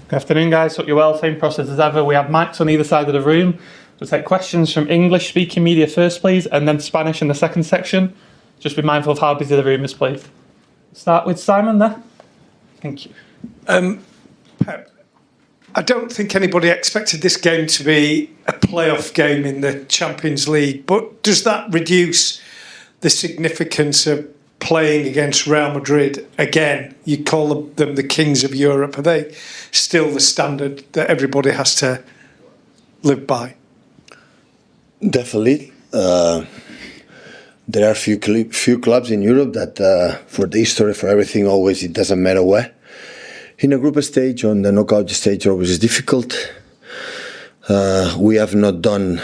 Good afternoon, guys. Hope you're well. Same process as ever. We have mics on either side of the room. We'll take questions from English-speaking media first, please, and then Spanish in the second section. Just be mindful of how busy the room is, please. Start with Simon there. Thank you. Pep, I don't think anybody expected this game to be a playoff game in the Champions League, but does that reduce the significance of playing against Real Madrid again? You call them the kings of Europe. Are they still the standard that everybody has to live by? Definitely. There are few clubs in Europe that, for the history, for everything, always it doesn't matter where. In a group stage, on the knockout stage, always is difficult. We have not done,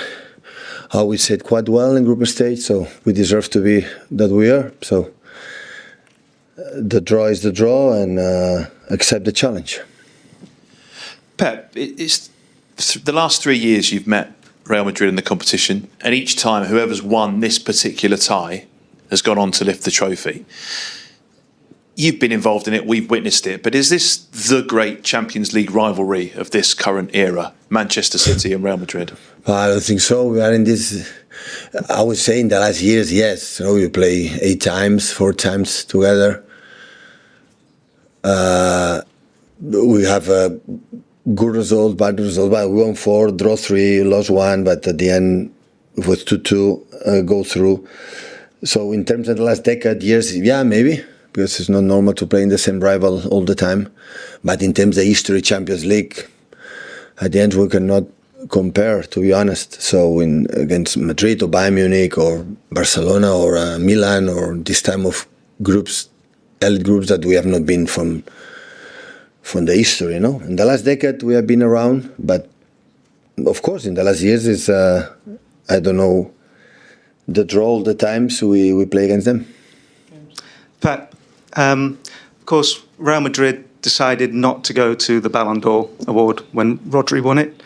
how we said, quite well in group stage, so we deserve to be that we are. So the draw is the draw, and accept the challenge. Pep, it's the last 3 years you've met Real Madrid in the competition, and each time whoever's won this particular tie has gone on to lift the trophy. You've been involved in it, we've witnessed it, but is this the great Champions League rivalry of this current era, Manchester City and Real Madrid? I don't think so. We are in this, I would say in the last years, yes. You know, we play 8 times, 4 times together. We have a good result, bad result. But we won 4, draw 3, lost 1, but at the end it was 2-2 go through. So in terms of the last decade, years, yeah, maybe, because it's not normal to play in the same rival all the time. But in terms of history, Champions League, at the end we cannot compare, to be honest. So against Madrid or Bayern Munich or Barcelona or Milan or this time of groups, elite groups that we have not been from the history, you know. In the last decade we have been around, but of course in the last years is I don't know, the draw all the times we play against them. Pat, of course Real Madrid decided not to go to the Ballon d'Or award when Rodri won it.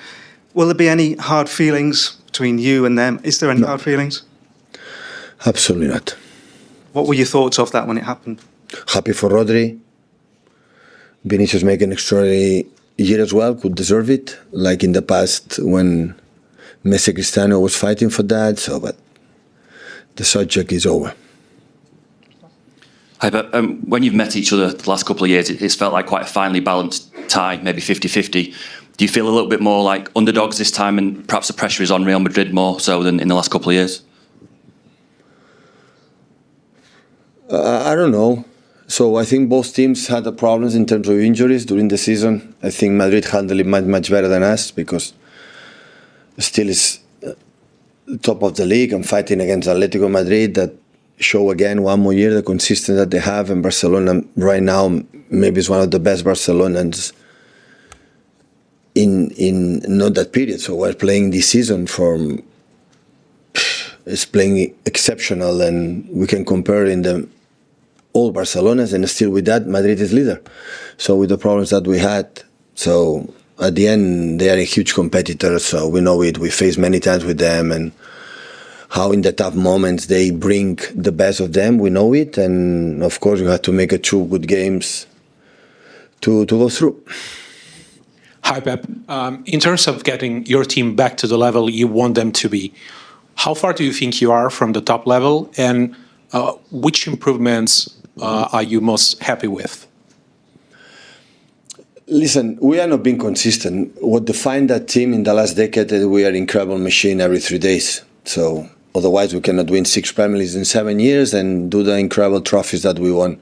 Will there be any hard feelings between you and them? Is there any hard feelings? Absolutely not. What were your thoughts of that when it happened? Happy for Rodri. Vinícius made an extraordinary year as well, could deserve it, like in the past when Messi Cristiano was fighting for that. So, but the subject is over. Hi, but when you've met each other the last couple of years, it's felt like quite a finely balanced tie, maybe 50-50. Do you feel a little bit more like underdogs this time, and perhaps the pressure is on Real Madrid more so than in the last couple of years? I don't know. So I think both teams had the problems in terms of injuries during the season. I think Madrid handled it much better than us because still is top of the league and fighting against Atletico Madrid that show again one more year the consistency that they have. And Barcelona right now maybe is one of the best Barcelonans in not that period. So we're playing this season is playing exceptional, and we can compare in the all Barcelonas, and still with that Madrid is leader. So with the problems that we had, so at the end they are a huge competitor, so we know it. We faced many times with them, and how in the tough moments they bring the best of them, we know it. And of course you have to make 2 good games to go through. Hi Pep, in terms of getting your team back to the level you want them to be, how far do you think you are from the top level, and which improvements are you most happy with? Listen, we are not being consistent. What defined that team in the last decade is we are an incredible machine every 3 days. So otherwise we cannot win 6 Premier Leagues in 7 years and do the incredible trophies that we won.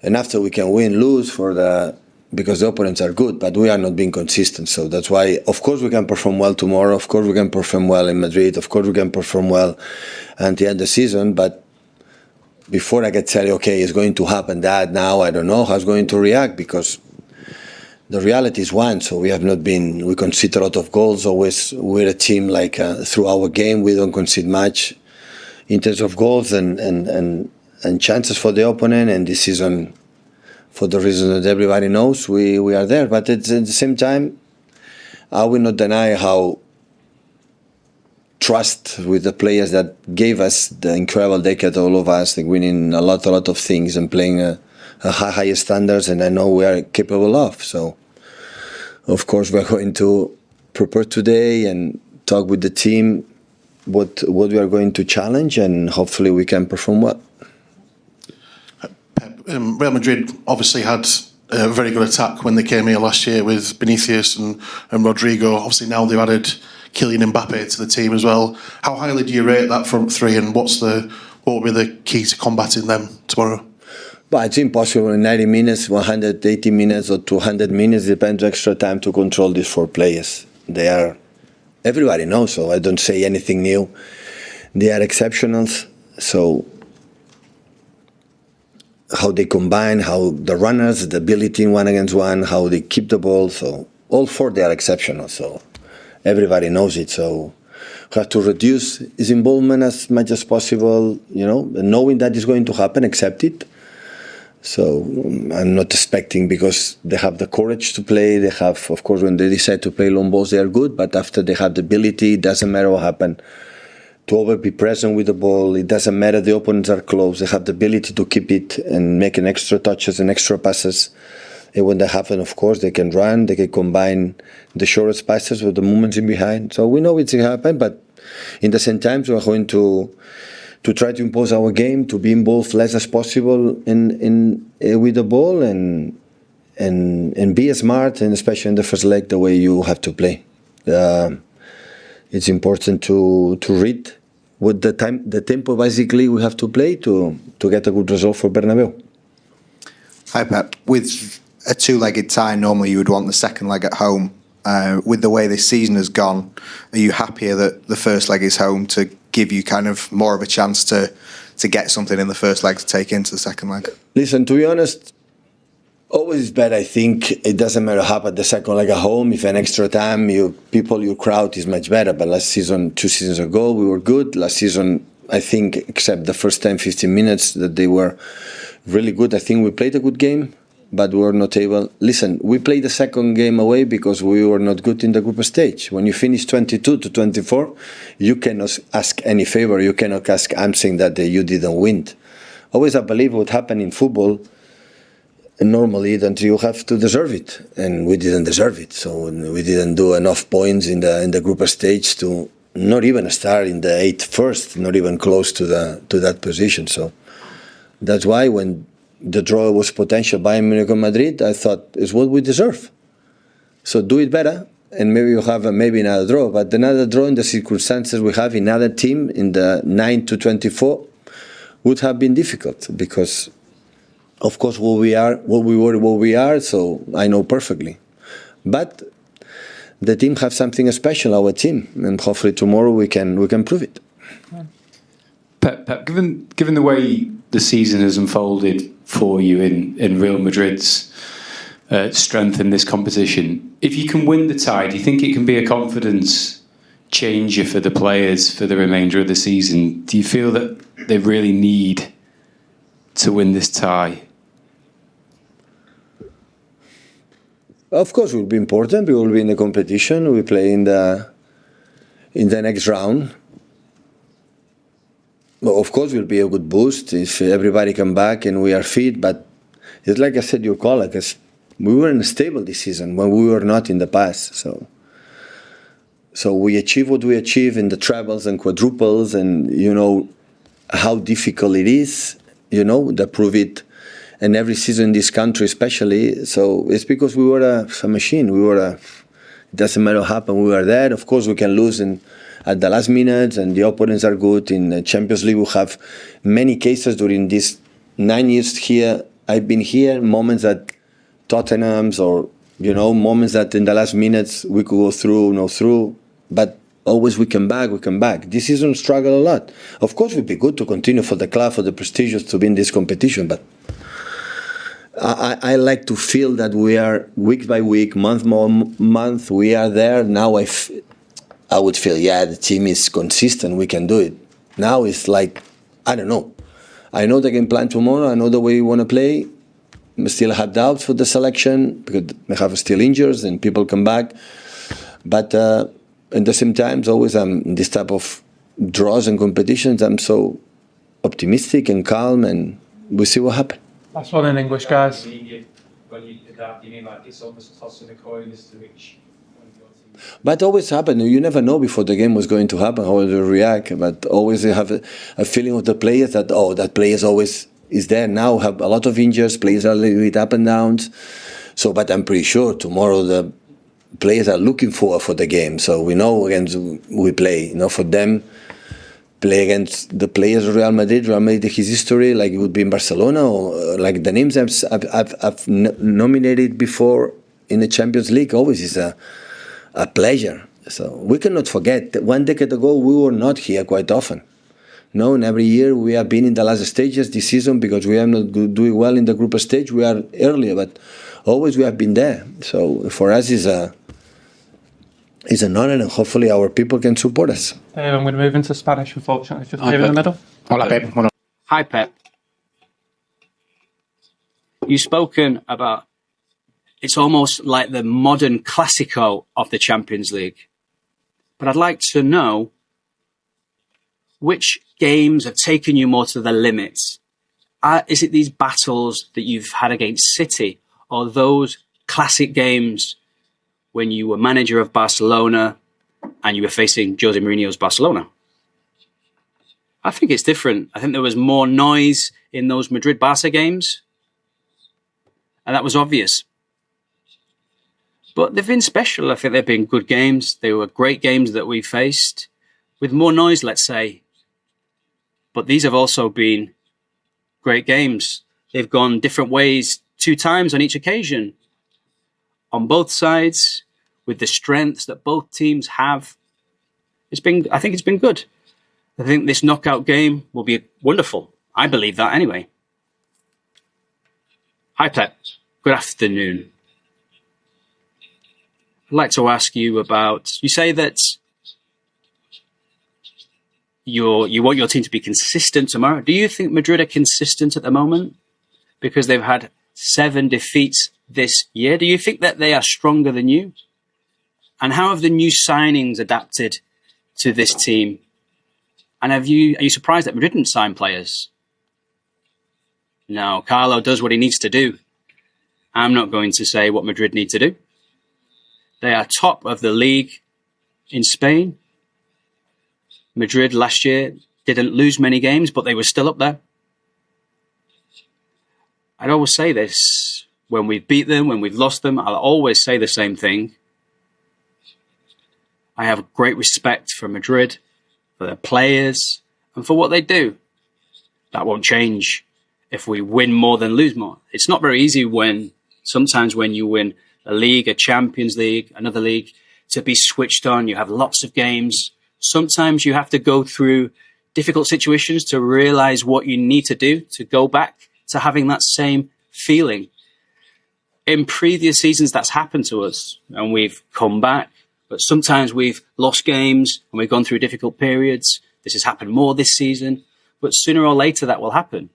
And after we can win, lose because the opponents are good, but we are not being consistent. So that's why, of course, we can perform well tomorrow. Of course, we can perform well in Madrid. Of course, we can perform well at the end of the season. But before I can tell you, okay, it's going to happen that now, I don't know how it's going to react, because the reality is one. So we concede a lot of goals. Always, we're a team like through our game, we don't concede much in terms of goals and chances for the opponent. And this season, for the reason that everybody knows, we are there. But at the same time, I will not deny how trust with the players that gave us the incredible decade, all of us, like winning a lot of things and playing a higher standards, and I know we are capable of. So Of course, we're going to prepare today and talk with the team what we are going to challenge, and hopefully we can perform well. Pep, Real Madrid obviously had a very good attack when they came here last year with Vinícius and Rodrigo. Obviously now they've added Kylian Mbappé to the team as well. How highly do you rate that front three, and what will be the key to combating them tomorrow? But it's impossible in 90 minutes, 180 minutes or 200 minutes, depends extra time to control these four players. Everybody knows, so I don't say anything new. They are exceptionals, so how they combine, how the runners, the ability in 1 against 1, how they keep the ball, so all four they are exceptional, so everybody knows it. So we have to reduce his involvement as much as possible, knowing that is going to happen, accept it. So I'm not expecting, because they have the courage to play. They have, of course, when they decide to play long balls, they are good. But after they have the ability, it doesn't matter what happens, to always be present with the ball. It doesn't matter the opponents are close. They have the ability to keep it and make an extra touches and extra passes. And when that happens, of course, they can run. They can combine the shortest passes with the movements in behind. So we know it's going to happen. But in the same time, we are going to try to impose our game, to be involved less as possible with the ball, and be smart, and especially in the first leg, the way you have to play. It's important to read what the tempo basically we have to play to get a good result for Bernabeu. Hi Pep. With a two-legged tie, normally you would want the second leg at home. With the way this season has gone, are you happier that the first leg is home to give you kind of more of a chance to get something in the first leg to take into the second leg? Listen, to be honest, always is bad. I think it doesn't matter how about the second leg at home. If an extra time, your crowd is much better. But last season, 2 seasons ago, we were good. Last season, I think, except the first 10, 15 minutes, that they were really good. I think we played a good game, but we were not able. Listen, we played the second game away because we were not good in the group stage. When you finish 22-24, you cannot ask any favor. You cannot ask, I'm saying that you didn't win. Always I believe what happened in football, normally that you have to deserve it, and we didn't deserve it. So we didn't do enough points in the group stage to not even start in the 8th first, not even close to that position. So that's why when the draw was potential Bayern Munich and Madrid, I thought it's what we deserve. So do it better, and maybe you have maybe another draw. But another draw in the circumstances we have in other team in the 9-24 would have been difficult, because of course what we are. So I know perfectly, but the team have something special, our team, and hopefully tomorrow we can prove it. Pep, given the way the season has unfolded for you in Real Madrid's strength in this competition, if you can win the tie, do you think it can be a confidence changer for the players for the remainder of the season? Do you feel that they really need to win this tie? Of course, it will be important. We will be in the competition. We play in the next round. Well, of course, it will be a good boost if everybody come back and we are fit. But it's like I said, you call it, we were unstable this season when we were not in the past. So we achieve what we achieve in the trebles and quadruples, and you know how difficult it is. You know, they prove it. And every season in this country, especially, so it's because we were a machine. It doesn't matter what happened, we were there. Of course, we can lose at the last minutes, and the opponents are good. In the Champions League, we have many cases during these 9 years here. I've been here, moments that Tottenham's, or moments that in the last minutes we could go through, no through, but always we come back. This season struggle a lot. Of course, it would be good to continue for the club, for the prestigious, to be in this competition, but I like to feel that we are week by week, month by month, we are there. Now I would feel, the team is consistent, we can do it. Now it's like, I don't know. I know the game plan tomorrow, I know the way we want to play. I still have doubts for the selection because we have still injuries and people come back. But at the same time, always in this type of draws and competitions, I'm so optimistic and calm, and we see what happens. Last one in English, guys. when you did that? You mean like it's almost tossing a coin as to which one of your team? But always happen. You never know before the game was going to happen how they react. But always you have a feeling of the players that that player always is there. Now have a lot of injuries. Players are a little bit up and downs. So, but I'm pretty sure tomorrow the players are looking for the game. So we know against we play. For them, play against the players of Real Madrid. Real Madrid, his history, like it would be in Barcelona, or like the names I've nominated before in the Champions League. Always is a pleasure. So we cannot forget that 1 decade ago we were not here quite often. No, and every year we have been in the last stages this season because we are not doing well in the group stage. We are earlier, but always we have been there. So for us it's an honor, and hopefully our people can support us. I'm going to move into Spanish, unfortunately. Just here in the middle. Hola, Pep. Hi, Pep. You've spoken about it's almost like the modern Clásico of the Champions League. But I'd like to know which games have taken you more to the limits. Is it these battles that you've had against City, or those classic games when you were manager of Barcelona and you were facing Jose Mourinho's Barcelona? I think it's different. I think there was more noise in those Madrid-Barca games, and that was obvious. But they've been special. I think they've been good games. They were great games that we faced with more noise, let's say. But these have also been great games. They've gone different ways 2 times on each occasion. On both sides, with the strengths that both teams have. I think it's been good. I think this knockout game will be wonderful. I believe that anyway. Hi, Pep. Good afternoon. I'd like to ask you about, you say that you want your team to be consistent tomorrow. Do you think Madrid are consistent at the moment? Because they've had 7 defeats this year. Do you think that they are stronger than you? And how have the new signings adapted to this team? And are you surprised that Madrid didn't sign players? No, Carlo does what he needs to do. I'm not going to say what Madrid need to do. They are top of the league in Spain. Madrid last year didn't lose many games, but they were still up there. I'd always say this. When we've beat them, when we've lost them, I'll always say the same thing. I have great respect for Madrid, for their players, and for what they do. That won't change if we win more than lose more. It's not very easy sometimes when you win a league, a Champions League, another league, to be switched on. You have lots of games. Sometimes you have to go through difficult situations to realize what you need to do to go back to having that same feeling. In previous seasons, that's happened to us, and we've come back. But sometimes we've lost games and we've gone through difficult periods. This has happened more this season, but sooner or later that will happen.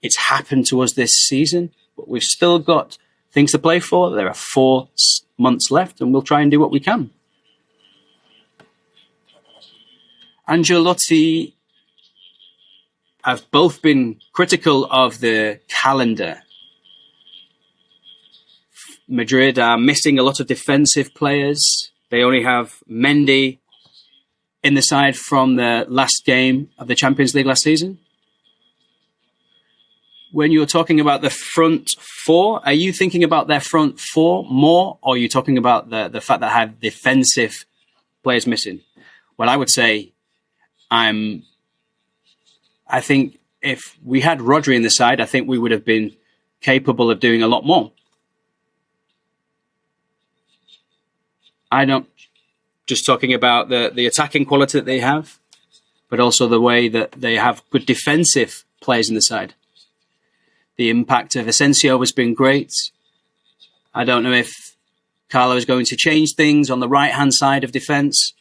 It's happened to us this season, but we've still got things to play for. There are 4 months left, and we'll try and do what we can. Ancelotti have both been critical of the calendar. Madrid are missing a lot of defensive players. They only have Mendy in the side from the last game of the Champions League last season. When you're talking about the front 4, are you thinking about their front 4 more, or are you talking about the fact that I have defensive players missing? Well, I would say I think if we had Rodri in the side, I think we would have been capable of doing a lot more. I'm not just talking about the attacking quality that they have, but also the way that they have good defensive players in the side. The impact of Asensio has been great. I don't know if Carlo is going to change things on the right-hand side of defence,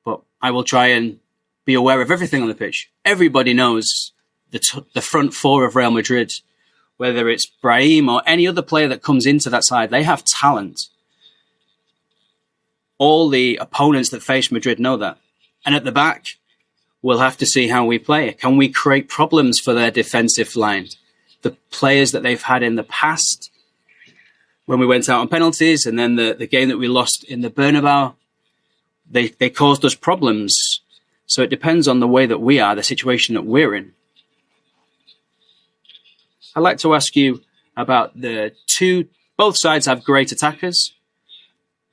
but I will try and be aware of everything on the pitch. Everybody knows the front 4 of Real Madrid, whether it's Brahim or any other player that comes into that side, they have talent. All the opponents that face Madrid know that. And at the back, we'll have to see how we play. Can we create problems for their defensive line? The players that they've had in the past when we went out on penalties, and then the game that we lost in the Bernabeu, they caused us problems. So it depends on the way that we are, the situation that we're in. I'd like to ask you about both sides have great attackers.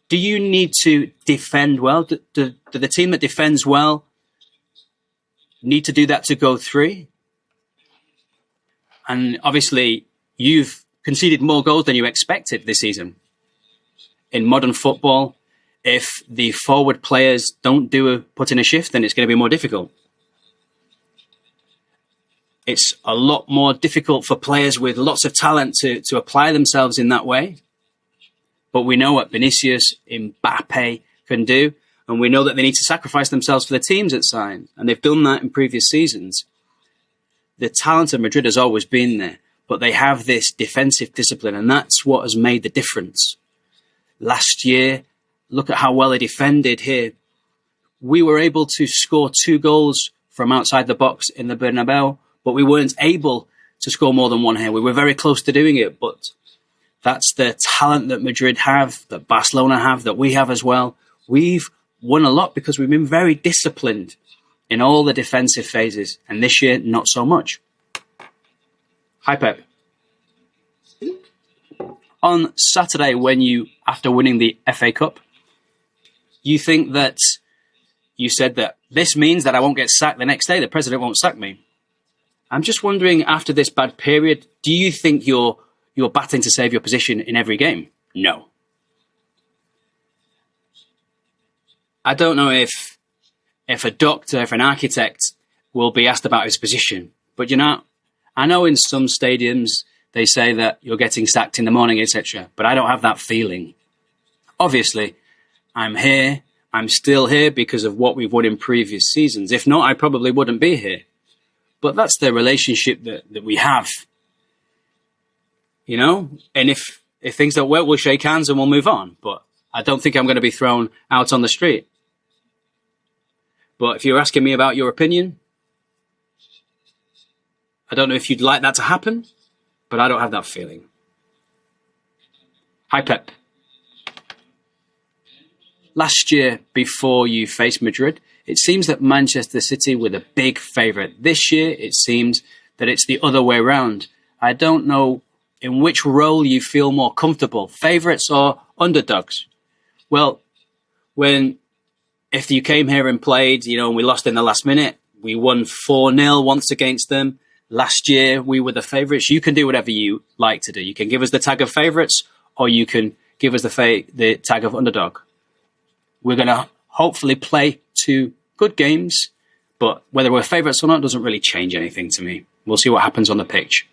Do you need to defend well? Do the team that defends well need to do that to go through? And obviously, you've conceded more goals than you expected this season. In modern football, if the forward players don't put in a shift, then it's going to be more difficult. It's a lot more difficult for players with lots of talent to apply themselves in that way. But we know what Vinícius, Mbappé can do, and we know that they need to sacrifice themselves for the teams at side, and they've done that in previous seasons. The talent of Madrid has always been there, but they have this defensive discipline, and that's what has made the difference. Last year, look at how well they defended here. We were able to score 2 goals from outside the box in the Bernabeu, but we weren't able to score more than one here. We were very close to doing it, but that's the talent that Madrid have, that Barcelona have, that we have as well. We've won a lot because we've been very disciplined in all the defensive phases, and this year, not so much. Hi, Pep. On Saturday, after winning the FA Cup, you said that this means that I won't get sacked the next day, the president won't sack me. I'm just wondering, after this bad period, do you think you're battling to save your position in every game? No. I don't know if a doctor, if an architect will be asked about his position, but I know in some stadiums they say that you're getting sacked in the morning, etc., but I don't have that feeling. Obviously, I'm here. I'm still here because of what we've won in previous seasons. If not, I probably wouldn't be here. But that's the relationship that we have. And if things don't work, we'll shake hands and we'll move on. But I don't think I'm going to be thrown out on the street. But if you're asking me about your opinion, I don't know if you'd like that to happen, but I don't have that feeling. Hi, Pep. Last year, before you faced Madrid, it seems that Manchester City were the big favourite. This year, it seems that it's the other way round. I don't know in which role you feel more comfortable, favourites or underdogs. Well, if you came here and played, and we lost in the last minute, we won 4-0 once against them. Last year, we were the favourites. You can do whatever you like to do. You can give us the tag of favourites, or you can give us the tag of underdog. We're going to hopefully play 2 good games, but whether we're favourites or not doesn't really change anything to me. We'll see what happens on the pitch.